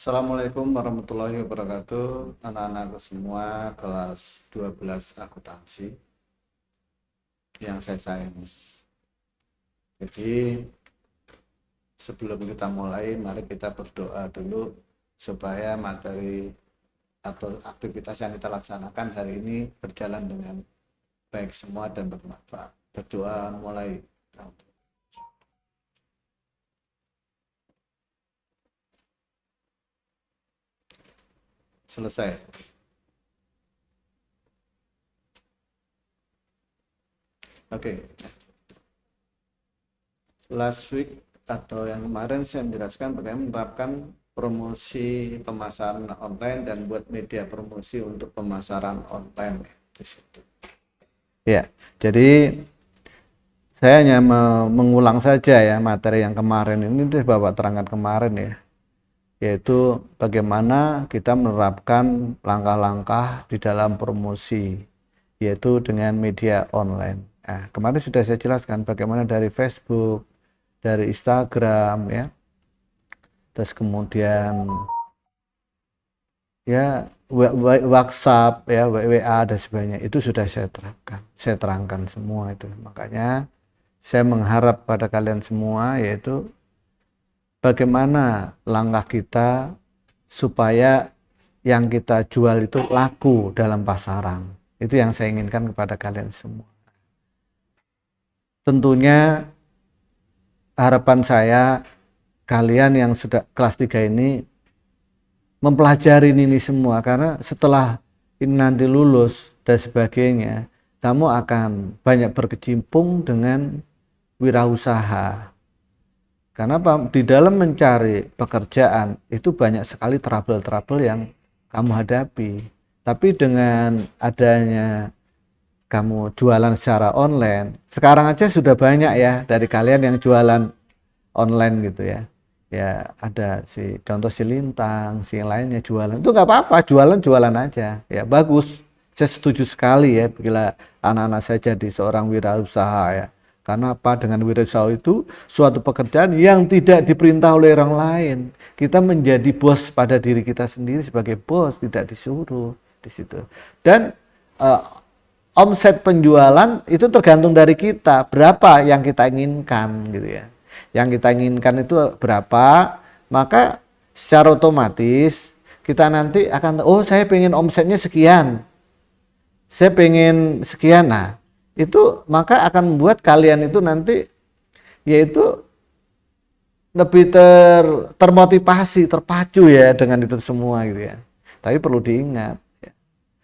Assalamualaikum warahmatullahi wabarakatuh. Anak-anakku semua kelas 12 akuntansi yang saya sayangi. Jadi sebelum kita mulai, mari kita berdoa dulu supaya materi atau aktivitas yang kita laksanakan hari ini berjalan dengan baik semua dan bermanfaat. Berdoa mulai. Selesai. Oke. Last week atau yang kemarin saya menjelaskan bagaimana menerapkan promosi pemasaran online dan buat media promosi untuk pemasaran online di situ. Ya, jadi saya hanya mengulang saja ya materi yang kemarin ini sudah Bapak terangkan kemarin ya, yaitu bagaimana kita menerapkan langkah-langkah di dalam promosi, yaitu dengan media online. Nah, kemarin sudah saya jelaskan bagaimana dari Facebook, dari Instagram ya, terus kemudian ya WhatsApp ya, WA dan sebagainya, itu sudah saya terangkan semua itu. Makanya saya mengharap pada kalian semua yaitu bagaimana langkah kita supaya yang kita jual itu laku dalam pasaran. Itu yang saya inginkan kepada kalian semua. Tentunya harapan saya kalian yang sudah kelas 3 ini mempelajari ini semua, karena setelah ini nanti lulus dan sebagainya, kamu akan banyak berkecimpung dengan wirausaha. Karena di dalam mencari pekerjaan itu banyak sekali trouble-trouble yang kamu hadapi. Tapi dengan adanya kamu jualan secara online, sekarang aja sudah banyak ya dari kalian yang jualan online gitu ya. Ya ada contoh si Lintang, si lainnya jualan. Itu nggak apa-apa, jualan aja. Ya bagus. Saya setuju sekali ya bila anak-anak saya jadi seorang wirausaha ya. Karena apa? Dengan wirausaha itu suatu pekerjaan yang tidak diperintah oleh orang lain. Kita menjadi bos pada diri kita sendiri sebagai bos, tidak disuruh di situ. Dan omset penjualan itu tergantung dari kita, berapa yang kita inginkan gitu ya. Yang kita inginkan itu berapa, maka secara otomatis kita nanti akan, oh saya pengen omsetnya sekian, saya pengen sekian. Nah itu maka akan membuat kalian itu nanti yaitu lebih termotivasi, terpacu ya dengan itu semua gitu ya. Tapi perlu diingat ya,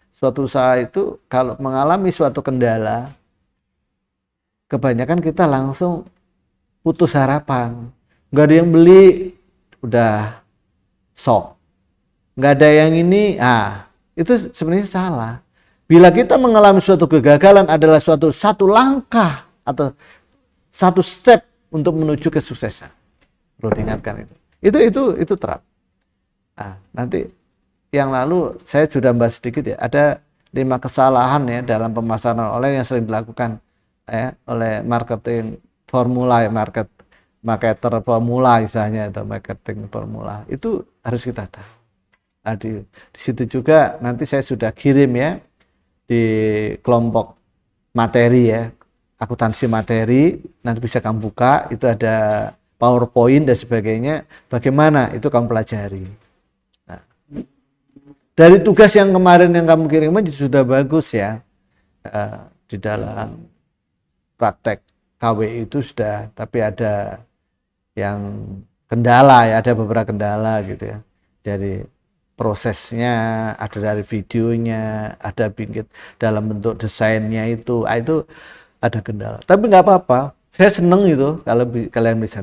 suatu usaha itu kalau mengalami suatu kendala, kebanyakan kita langsung putus harapan, nggak ada yang beli, udah sok, nggak ada yang ini, itu sebenarnya salah. Bila kita mengalami suatu kegagalan adalah satu langkah atau satu step untuk menuju kesuksesan. Perlu diingatkan itu. Itu terap. Nanti yang lalu saya sudah bahas sedikit ya. Ada 5 kesalahan ya dalam pemasaran online yang sering dilakukan ya oleh marketing formula ya, marketer formula misalnya, atau marketing formula. Itu harus kita tahu. Nah, di situ juga nanti saya sudah kirim ya di kelompok materi ya, akuntansi materi, nanti bisa kamu buka, itu ada PowerPoint dan sebagainya, bagaimana itu kamu pelajari. Nah, dari tugas yang kemarin yang kamu kirimkan sudah bagus ya, di dalam praktek KW itu sudah, tapi ada yang kendala ya, ada beberapa kendala gitu ya, dari prosesnya, ada dari videonya, ada bikin dalam bentuk desainnya itu ada kendala. Tapi nggak apa-apa, saya seneng itu kalau kalian bisa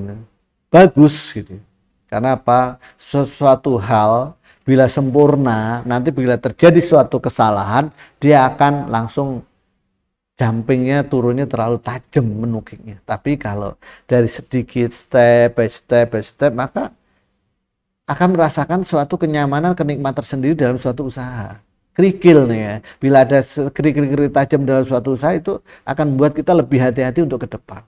bagus gitu. Karena apa? Sesuatu hal bila sempurna, nanti bila terjadi suatu kesalahan, dia akan langsung jumpingnya, turunnya terlalu tajam menukiknya. Tapi kalau dari sedikit step by step maka akan merasakan suatu kenyamanan, kenikmatan tersendiri dalam suatu usaha. Kerikil nih ya, bila ada kerikil tajam dalam suatu usaha itu akan membuat kita lebih hati-hati untuk ke depan.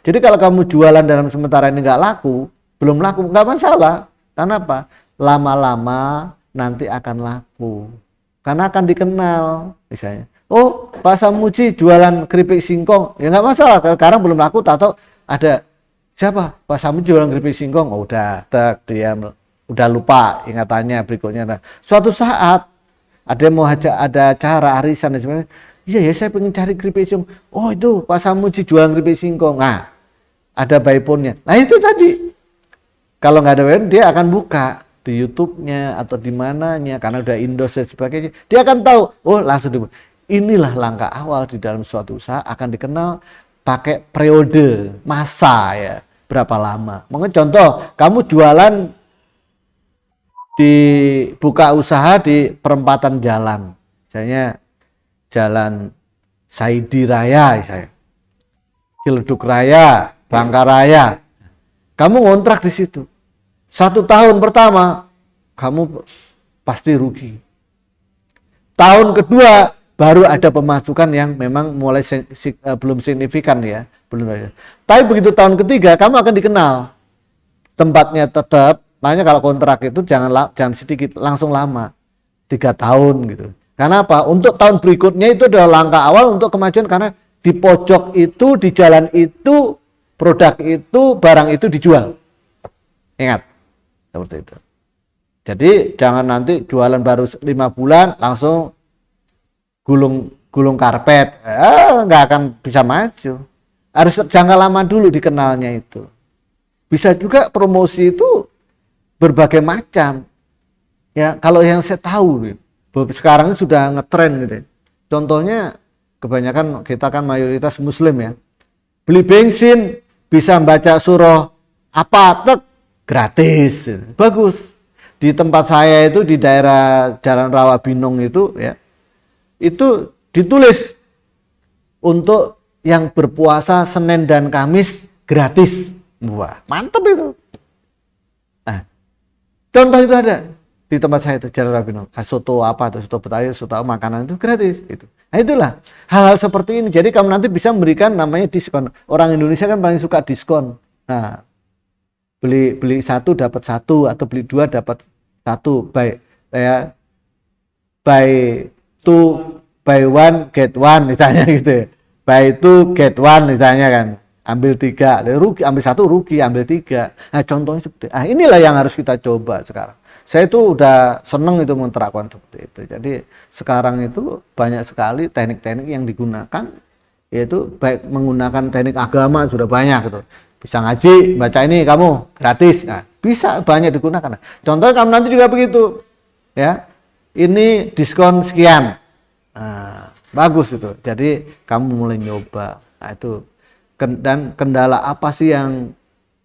Jadi kalau kamu jualan dalam sementara ini nggak laku, belum laku, nggak masalah. Karena apa? lama-lama nanti akan laku karena akan dikenal. Misalnya, oh Pak Samuji jualan keripik singkong, ya nggak masalah, sekarang belum laku, atau ada siapa Pak Samuji jualan keripik singkong, oh, udah dia udah lupa ingatannya berikutnya. Nah, suatu saat ada mau ada acara arisan dan sebagainya, iya ya saya pengen cari keripik singkong, oh itu Pak Samuji jualan keripik singkong, nah ada by phone-nya. Nah itu tadi, kalau nggak ada by phone dia akan buka di YouTube-nya atau di mananya karena udah endorse dan sebagainya, dia akan tahu, oh langsung dibuka. Inilah langkah awal di dalam suatu usaha akan dikenal pakai periode masa ya, berapa lama. Mungkin contoh kamu jualan di buka usaha di perempatan jalan, misalnya Jalan Saidi Raya, misalnya Ciledug Raya, Bangka Raya, kamu ngontrak di situ. 1 tahun pertama kamu pasti rugi. Tahun kedua baru ada pemasukan yang memang mulai belum signifikan ya, belum ada. Tapi begitu tahun ketiga kamu akan dikenal, tempatnya tetap. Makanya kalau kontrak itu jangan sedikit, langsung lama, 3 tahun gitu. Karena apa? Untuk tahun berikutnya itu adalah langkah awal untuk kemajuan, karena di pojok itu, di jalan itu, produk itu, barang itu dijual. Ingat, seperti itu. Jadi jangan nanti jualan baru 5 bulan langsung gulung karpet, nggak akan bisa maju. Harus jangka lama dulu dikenalnya itu. Bisa juga promosi itu berbagai macam. Ya, kalau yang saya tahu sekarang sudah ngetren gitu. Contohnya kebanyakan kita kan mayoritas muslim ya. Beli bensin bisa baca surah apa gratis. Bagus. Di tempat saya itu di daerah Jalan Rawa Binong itu ya. Itu ditulis untuk yang berpuasa Senin dan Kamis gratis. Wah, mantep itu. Nah, contoh itu ada di tempat saya itu Jalan Rawa Binong. Soto apa atau soto Betawi, soto makanan itu gratis itu. Nah, itulah hal-hal seperti ini. Jadi kamu nanti bisa memberikan namanya diskon. Orang Indonesia kan paling suka diskon. Nah, beli 1 dapat 1 atau beli 2 dapat 1, buy 2 buy 1 get 1 misalnya gitu. Buy 2 get 1 misalnya kan. Ambil 3, rugi, ambil 1 rugi, ambil 3. Nah, contohnya seperti inilah yang harus kita coba sekarang. Saya itu udah seneng itu menerapkan seperti itu. Jadi sekarang itu banyak sekali teknik-teknik yang digunakan, yaitu baik menggunakan teknik agama sudah banyak gitu. Bisa ngaji, baca ini kamu gratis. Nah, bisa banyak digunakan. Contohnya kamu nanti juga begitu. Ya. Ini diskon sekian. Nah, bagus itu. Jadi kamu mulai nyoba. Nah, itu dan kendala apa sih yang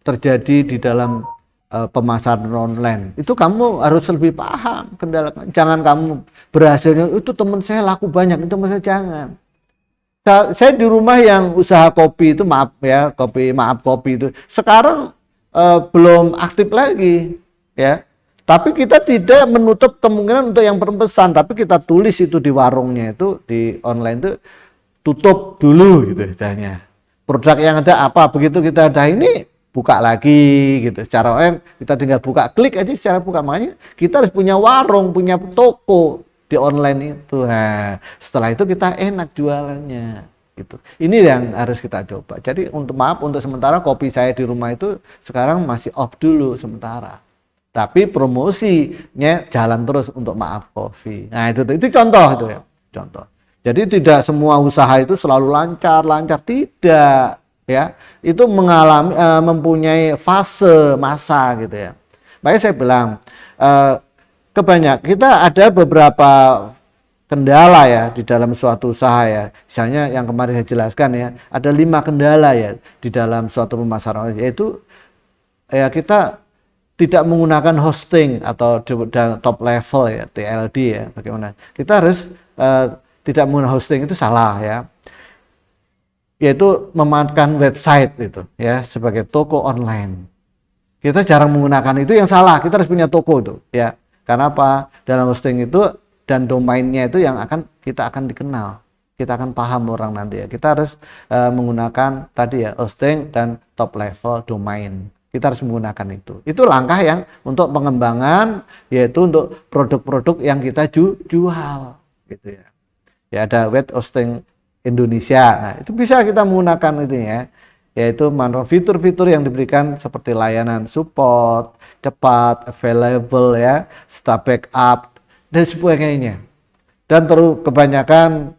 terjadi di dalam pemasaran online? Itu kamu harus lebih paham kendala. Jangan kamu berhasilnya itu teman saya laku banyak, itu masa jangan. Saya di rumah yang usaha kopi itu kopi itu sekarang belum aktif lagi ya, tapi kita tidak menutup kemungkinan untuk yang berpesan, tapi kita tulis itu di warungnya itu di online itu tutup dulu gitu misalnya. Produk yang ada apa, begitu kita ada ini buka lagi gitu secara online, kita tinggal buka, klik aja secara buka. Makanya kita harus punya warung, punya toko di online itu. Nah, setelah itu kita enak jualannya gitu. Ini yang harus kita coba. Jadi untuk sementara kopi saya di rumah itu sekarang masih off dulu sementara. Tapi promosinya jalan terus untuk Maaf Coffee. Nah, itu contoh itu ya. Contoh. Jadi tidak semua usaha itu selalu lancar, tidak ya. Itu mempunyai fase masa gitu ya. Makanya saya bilang kita ada beberapa kendala ya di dalam suatu usaha ya. Misalnya yang kemarin saya jelaskan ya, ada 5 kendala ya di dalam suatu pemasaran, yaitu ya kita tidak menggunakan hosting atau top level ya, TLD ya. Bagaimana? Kita harus tidak menggunakan hosting itu salah ya. Yaitu memakai website itu ya sebagai toko online. Kita jarang menggunakan itu, yang salah. Kita harus punya toko itu ya. Karena apa? Dalam hosting itu dan domainnya itu yang kita akan dikenal. Kita akan paham orang nanti ya. Kita harus menggunakan tadi ya hosting dan top level domain. Kita harus menggunakan itu. Itu langkah yang untuk pengembangan, yaitu untuk produk-produk yang kita jual, gitu ya. Ya ada web hosting Indonesia. Nah, itu bisa kita menggunakan itu ya. Yaitu fitur-fitur yang diberikan seperti layanan support, cepat, available ya, start backup dan sebagainya. Dan terus kebanyakan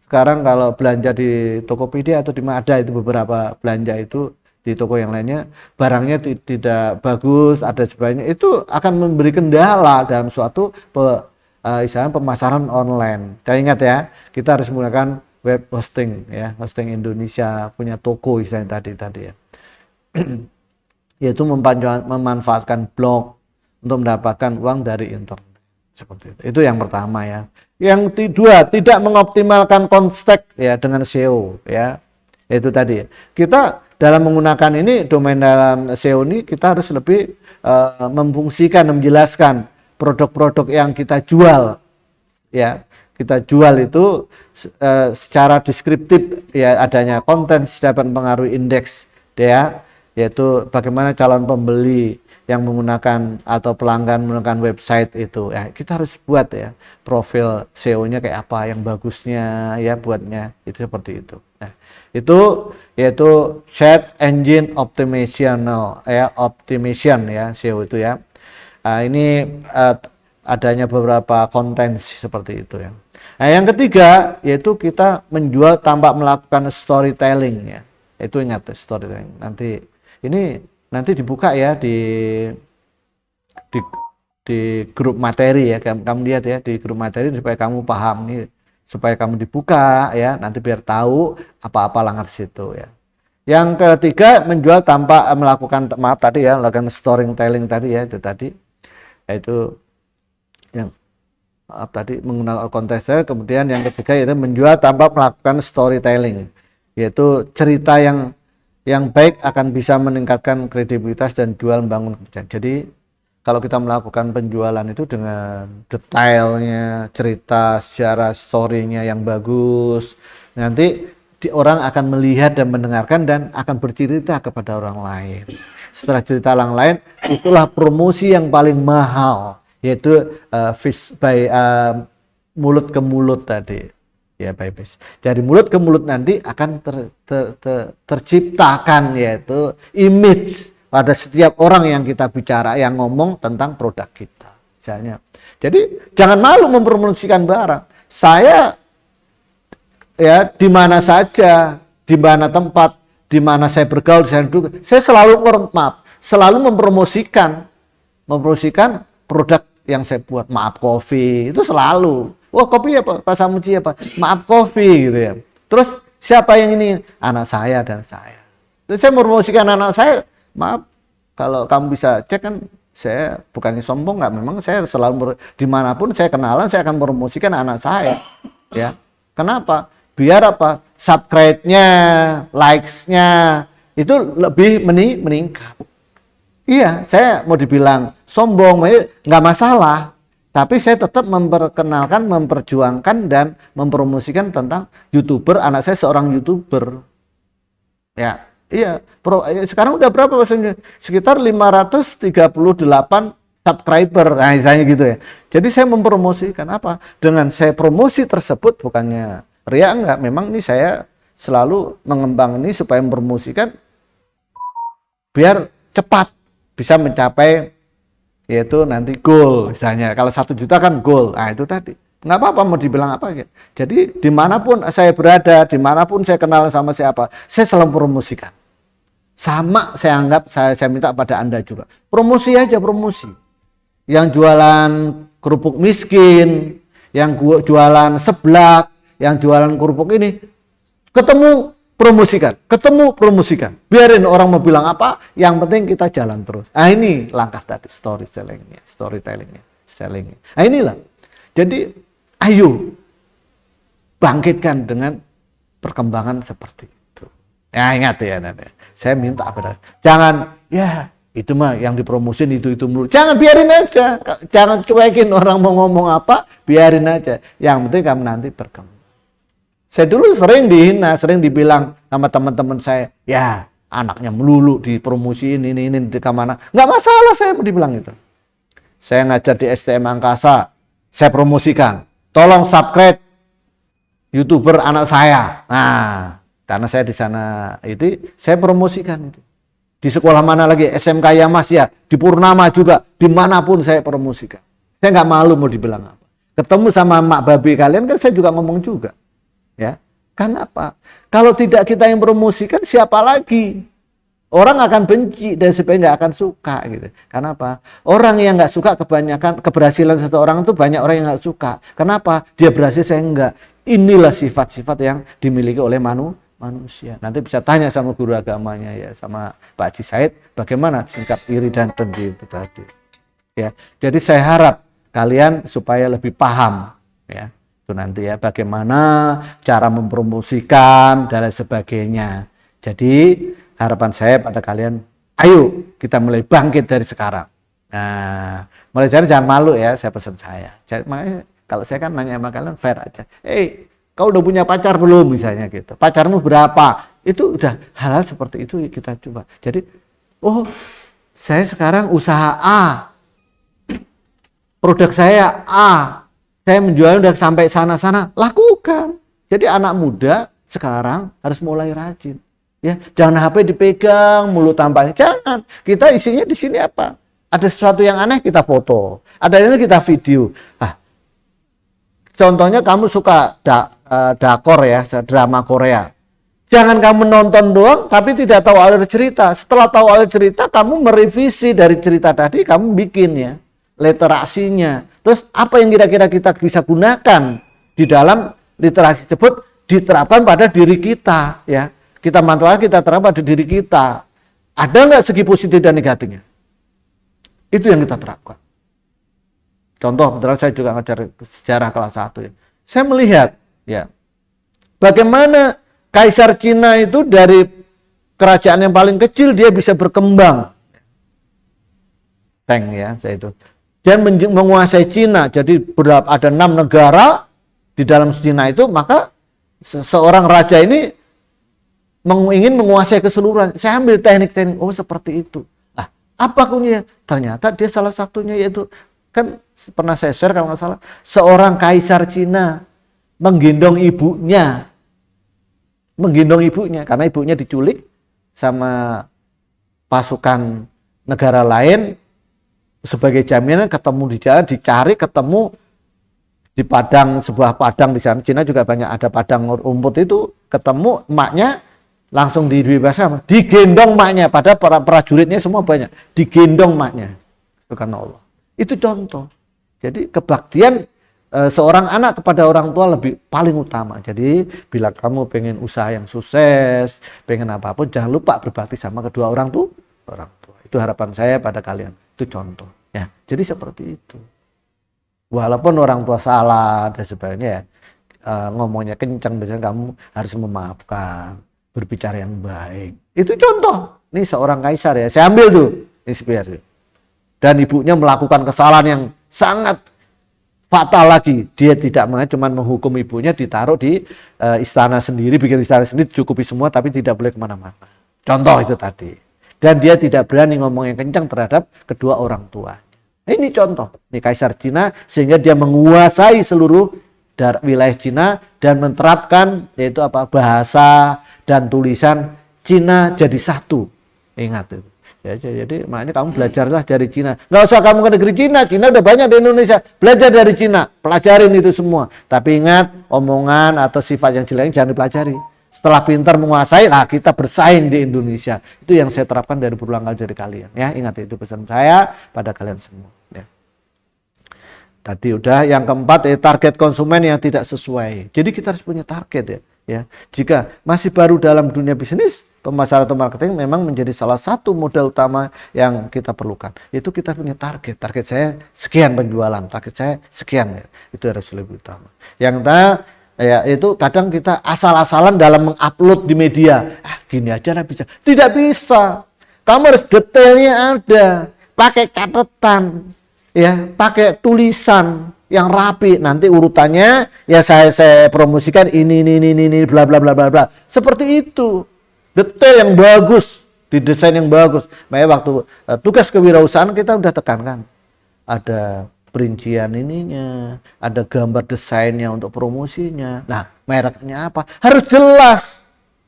sekarang kalau belanja di Tokopedia atau di mana ada itu beberapa belanja itu di toko yang lainnya barangnya tidak bagus, ada sebagainya, itu akan memberi kendala dalam suatu istilahnya pemasaran online. Kita ingat ya, kita harus menggunakan web hosting ya, hosting Indonesia, punya toko istilahnya tadi ya. Yaitu memanfaatkan blog untuk mendapatkan uang dari internet. Seperti itu. Itu yang pertama ya. Yang kedua, tidak mengoptimalkan konstek ya dengan SEO ya. Itu tadi. Kita dalam menggunakan ini domain dalam SEO ini kita harus lebih memfungsikan, menjelaskan produk-produk yang kita jual ya. Kita jual itu secara deskriptif ya, adanya konten dapat mempengaruhi indeks ya, yaitu bagaimana calon pembeli yang menggunakan atau pelanggan menggunakan website itu ya, kita harus buat ya profil SEO-nya kayak apa yang bagusnya ya buatnya itu seperti itu. Nah, itu yaitu search engine optimization ya SEO itu ya. Ini adanya beberapa konten seperti itu ya. Nah, yang ketiga yaitu kita menjual tanpa melakukan storytelling ya. Itu ingat storytelling. Nanti dibuka ya di grup materi ya, kamu lihat ya di grup materi supaya kamu paham nih, supaya kamu dibuka ya, nanti biar tahu apa-apa langgar situ ya. Yang ketiga menjual tanpa melakukan melakukan storytelling tadi ya, itu tadi yaitu yang tadi menggunakan konteksnya. Kemudian yang ketiga yaitu menjual tanpa melakukan storytelling, yaitu cerita yang baik akan bisa meningkatkan kredibilitas dan jual membangun kepercayaan. Jadi kalau kita melakukan penjualan itu dengan detailnya, cerita, sejarah, story-nya yang bagus, nanti orang akan melihat dan mendengarkan dan akan bercerita kepada orang lain. Setelah cerita orang lain, itulah promosi yang paling mahal, yaitu mulut ke mulut tadi. Ya, bypass. Dari mulut ke mulut nanti akan terciptakan yaitu image pada setiap orang yang kita bicara, yang ngomong tentang produk kita. Misalnya. Jadi jangan malu mempromosikan barang. Saya ya di mana saja, di mana tempat, di mana saya bergaul, saya selalu mempromosikan produk yang saya buat. Maaf Coffee itu selalu. Wah, kopi apa? Pak Samuji apa? Maaf Coffee gitu ya. Terus siapa yang ini? Anak saya dan saya. Terus saya mempromosikan anak saya. Maaf, kalau kamu bisa cek kan, saya bukannya sombong nggak. Memang saya selalu dimanapun saya kenalan, saya akan mempromosikan anak saya. Ya, kenapa? Biar apa? Subscribe-nya, likes-nya itu lebih meningkat. Iya, saya mau dibilang sombong, nggak masalah. Tapi saya tetap memperkenalkan, memperjuangkan, dan mempromosikan tentang YouTuber. Anak saya seorang YouTuber. Ya, iya. Sekarang udah berapa maksudnya? Sekitar 538 subscriber. Nah, misalnya gitu ya. Jadi saya mempromosikan apa? Dengan saya promosi tersebut, bukannya ria enggak. Memang ini saya selalu mengembang ini supaya mempromosikan biar cepat bisa mencapai yaitu nanti goal, misalnya kalau 1 juta kan goal. Nah itu tadi nggak apa-apa mau dibilang apa ya. Jadi dimanapun saya berada, dimanapun saya kenal sama siapa, saya selalu promosikan. Sama saya anggap, saya minta pada Anda juga promosi aja, promosi. Yang jualan kerupuk miskin, yang jualan seblak, yang jualan kerupuk ini, ketemu promosikan, biarin orang mau bilang apa, yang penting kita jalan terus. Nah ini langkah tadi, storytellingnya, sellingnya. Nah inilah, jadi ayo bangkitkan dengan perkembangan seperti itu. Ya ingat ya, saya minta pada, jangan ya itu mah yang dipromosin itu mulu, jangan, biarin aja, jangan cuekin orang mau ngomong apa, biarin aja, yang penting kamu nanti berkembang. Saya dulu sering dihina, sering dibilang sama teman-teman saya, ya anaknya melulu dipromosiin ini di kemana. Nggak masalah saya mau dibilang itu. Saya ngajar di STM Angkasa, saya promosikan. Tolong subscribe YouTuber anak saya. Nah, karena saya di sana itu saya promosikan itu. Di sekolah mana lagi, SMK Yamas ya, di Purnama juga, dimanapun saya promosikan. Saya nggak malu mau dibilang apa. Ketemu sama mak babi kalian kan saya juga ngomong juga, ya. Karena apa? Kalau tidak kita yang promosikan, siapa lagi? Orang akan benci dan sebenarnya nggak akan suka gitu. Karena apa? Orang yang nggak suka kebanyakan keberhasilan seseorang itu banyak orang yang nggak suka. Kenapa? Dia berhasil saya enggak. Inilah sifat-sifat yang dimiliki oleh manusia. Nanti bisa tanya sama guru agamanya ya, sama Pak Haji Said, bagaimana sikap iri dan dengki itu tadi. Ya, jadi saya harap kalian supaya lebih paham ya. Itu nanti ya bagaimana cara mempromosikan dan lain sebagainya. Jadi harapan saya pada kalian, ayo kita mulai bangkit dari sekarang. Nah, mulai dari jangan malu ya, saya pesan saya. Makanya kalau saya kan nanya sama kalian fair aja. Kau udah punya pacar belum misalnya gitu. Pacarmu berapa? Itu udah hal-hal seperti itu kita coba. Jadi, saya sekarang usaha A. Produk saya A. Saya menjual udah sampai sana-sana, lakukan. Jadi anak muda sekarang harus mulai rajin. Ya, jangan HP dipegang mulu tampaknya. Jangan. Kita isinya di sini apa? Ada sesuatu yang aneh kita foto. Ada yang kita video. Contohnya kamu suka dakor ya, drama Korea. Jangan kamu nonton doang tapi tidak tahu alur cerita. Setelah tahu alur cerita, kamu merevisi dari cerita tadi, kamu bikin ya literasinya. Terus apa yang kira-kira kita bisa gunakan di dalam literasi tersebut diterapkan pada diri kita ya. Kita manfaat, kita terapkan pada diri kita. Ada nggak segi positif dan negatifnya? Itu yang kita terapkan. Contoh, betul saya juga ngajar sejarah kelas 1 ya. Saya melihat ya bagaimana Kaisar Cina itu dari kerajaan yang paling kecil dia bisa berkembang. Teng ya, saya itu. Dan menguasai Cina. Jadi ada 6 negara di dalam Cina itu, maka seorang raja ini ingin menguasai keseluruhan. Saya ambil teknik-teknik, seperti itu. Apa kuncinya? Ternyata dia salah satunya yaitu, kan pernah saya share kalau nggak salah, seorang kaisar Cina menggendong ibunya karena ibunya diculik sama pasukan negara lain. Sebagai jaminan ketemu di jalan, dicari ketemu di sebuah padang di sana. Cina juga banyak ada padang rumput itu, ketemu emaknya langsung dibebaskan, digendong maknya, pada para prajuritnya semua banyak, digendong maknya. Subhanallah. Itu contoh. Jadi kebaktian seorang anak kepada orang tua paling utama. Jadi bila kamu pengen usaha yang sukses, pengen apapun, jangan lupa berbakti sama kedua orang tua. Itu harapan saya pada kalian. Itu contoh. Ya, jadi seperti itu. Walaupun orang tua salah dan sebagainya, ngomongnya kencang, biasanya kamu harus memaafkan. Berbicara yang baik. Itu contoh. Ini seorang kaisar ya. Saya ambil tuh inspirasi. Dan ibunya melakukan kesalahan yang sangat fatal lagi. Dia tidak cuma menghukum ibunya, ditaruh di istana sendiri, bikin istana sendiri, cukupi semua, tapi tidak boleh kemana-mana. Contoh itu tadi. Dan dia tidak berani ngomong yang kencang terhadap kedua orang tuanya. Ini contoh. Ini kaisar Cina sehingga dia menguasai seluruh wilayah Cina dan menerapkan yaitu bahasa dan tulisan Cina jadi satu. Ingat itu. Ya, jadi makanya kamu belajarlah dari Cina. Nggak usah kamu ke negeri Cina. Cina udah banyak di Indonesia. Belajar dari Cina. Pelajarin itu semua. Tapi ingat, omongan atau sifat yang jelek jangan dipelajari. Setelah pintar menguasai, kita bersaing di Indonesia. Itu yang saya terapkan dari berulang kali dari kalian. Ya, ingat itu pesan saya pada kalian semua. Ya. Tadi udah, yang keempat target konsumen yang tidak sesuai. Jadi kita harus punya target ya. Jika masih baru dalam dunia bisnis, pemasaran atau marketing memang menjadi salah satu modal utama yang kita perlukan. Itu kita punya target. Target saya sekian penjualan, target saya sekian ya. Itu harus lebih utama. Yang itu kadang kita asal-asalan dalam mengupload di media. Gini aja lah bisa. Tidak bisa. Kamu harus detailnya ada. Pakai catatan. Ya, pakai tulisan yang rapi. Nanti urutannya ya saya promosikan ini bla bla bla bla bla. Seperti itu. detail yang bagus, didesain yang bagus. Makanya waktu tugas kewirausahaan kita udah tekankan. Ada perincian ininya, ada gambar desainnya untuk promosinya. Nah, mereknya apa? Harus jelas.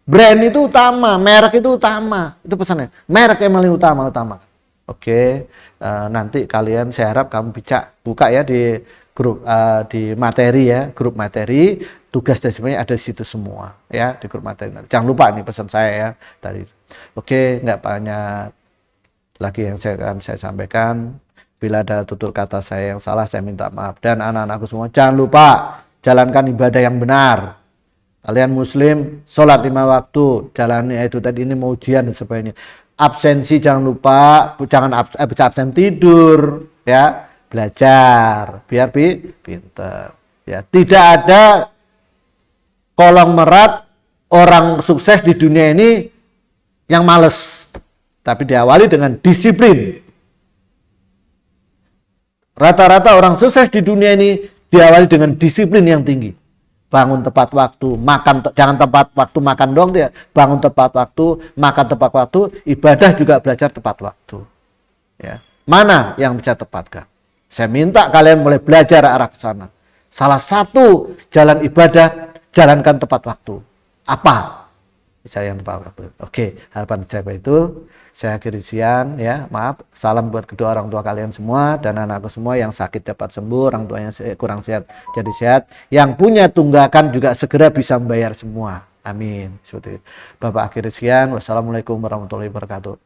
Brand itu utama, merek itu utama. Itu pesannya. Merek yang paling utama. Oke, nanti kalian saya harap kamu bisa buka ya di grup di materi ya, grup materi, tugas dan sebagainya ada di situ semua ya di grup materi. Jangan lupa nih pesan saya ya tadi. Oke, nggak banyak lagi yang akan saya sampaikan. Bila ada tutur kata saya yang salah, saya minta maaf. Dan anak-anakku semua, jangan lupa jalankan ibadah yang benar. Kalian muslim, sholat 5 waktu, jalani itu tadi ini mau ujian dan sebagainya. Absensi jangan lupa, jangan absen tidur, ya belajar biar pinter. Ya, tidak ada kolong merat orang sukses di dunia ini yang males, tapi diawali dengan disiplin. Rata-rata orang sukses di dunia ini diawali dengan disiplin yang tinggi. Bangun tepat waktu, makan jangan tepat waktu makan dong dia. Bangun tepat waktu, makan tepat waktu, ibadah juga belajar tepat waktu. Ya. Mana yang bisa tepatkan? Saya minta kalian mulai belajar arah ke sana. Salah satu jalan ibadah, jalankan tepat waktu. Apa? Bisa yang tepat waktu. Oke, harapan saya itu. Saya akhiri sekian ya, maaf. Salam buat kedua orang tua kalian semua dan anakku semua yang sakit dapat sembuh, orang tuanya kurang sehat jadi sehat, yang punya tunggakan juga segera bisa membayar semua. Amin. Seperti itu. Bapak akhiri sekian. Wassalamualaikum warahmatullahi wabarakatuh.